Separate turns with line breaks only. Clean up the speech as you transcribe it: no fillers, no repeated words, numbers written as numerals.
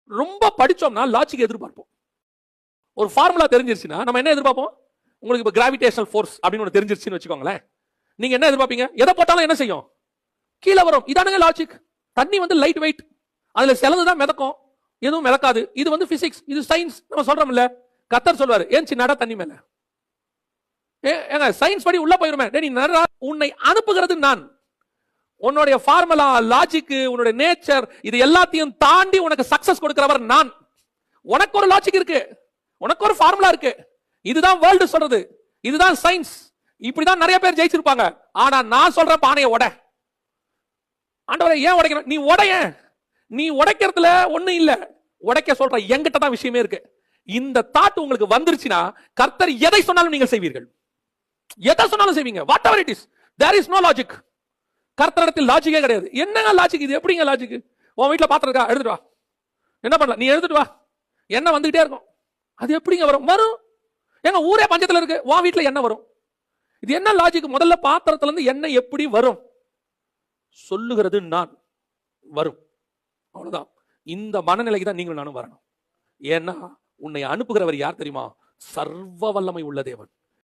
ரொம்ப படிச்சோம்னா லாஜிக் எதிர்பார்ப்போம். ஒரு ஃபார்முலா தெரிஞ்சிருச்சுன்னா நம்ம என்ன எதிர்பார்ப்போம்? உங்களுக்கு இப்போ கிராவிடேஷனல் ஃபோர்ஸ் அப்படின்னு ஒன்று தெரிஞ்சிருச்சுன்னு வச்சுக்கோங்களேன், நீங்க என்ன எதிர்பார்ப்பீங்க? எதை போட்டாலும் என்ன செய்யும்? கீழே வரும். இதானுங்க லாஜிக். தண்ணி வந்து லைட் வெயிட், அதுல சிலதுதான் மிதக்கும், எதுவும் மிதக்காது. இது வந்து பிசிக்ஸ், இது சயின்ஸ். நம்ம சொல்றோம்ல, கத்தர் சொல்வாரு, ஏன் சின்னடா தண்ணி மேல ஏங்க சயின்ஸ் படி உள்ள போயிருமே. நீ உன்னை அனுப்புகிறது நான். உன்னுடைய ஃபார்முலா, லாஜிக், உன்னுடைய நேச்சர், இது எல்லாத்தையும் தாண்டி உனக்கு சக்சஸ் கொடுக்கிறவர் நான். உனக்கு ஒரு லாஜிக் இருக்கு, உனக்கு ஒரு ஃபார்முலா இருக்கு. இதுதான் வேர்ல்டு சொல்றது, இதுதான் சயின்ஸ். இப்படிதான் நிறைய பேர் ஜெயிச்சிருப்பாங்க. ஆனா நான் சொல்ற பானையை உடை. ஆண்டவரே ஏன் உடைக்கணும்? நீ உடைய. நீ உடைக்கிறதுல ஒண்ணு இல்ல, உடைக்க சொல்ற என்கிட்ட தான் விஷயமே இருக்கு. இந்த தாட் உங்களுக்கு வந்துருச்சுன்னா கர்த்தர் எதை சொன்னாலும் நீங்கள் செய்வீர்கள். எதை சொன்னாலும் செய்வீங்க. Whatever it is, there is no logic. கர்த்தரிடத்தில் லாஜிக்கே கிடையாது. என்னங்க லாஜிக்? இது எப்படிங்க லாஜிக்? உன் வீட்டுல பாத்திரம் இருக்கா? எடுத்துட்டு வா. என்ன பண்ணலாம்? நீ எடுத்துட்டு வா. என்ன வந்துகிட்டே இருக்கும். அது எப்படிங்க வரும்? வரும். எங்க ஊரே பஞ்சத்துல இருக்கு, உன் வீட்டுல என்ன வரும்? இது என்ன லாஜிக்? முதல்ல பாத்திரத்துல இருந்து என்ன எப்படி வரும்? சொல்லுகிறது நான், வரும். அவ்வளவுதான். இந்த மனநிலைக்கு தான் நீங்கள் நானும் வரணும். ஏன்னா உன்னை அனுப்புகிறவர் யார் தெரியுமா? சர்வ வல்லமை உள்ள தேவன்.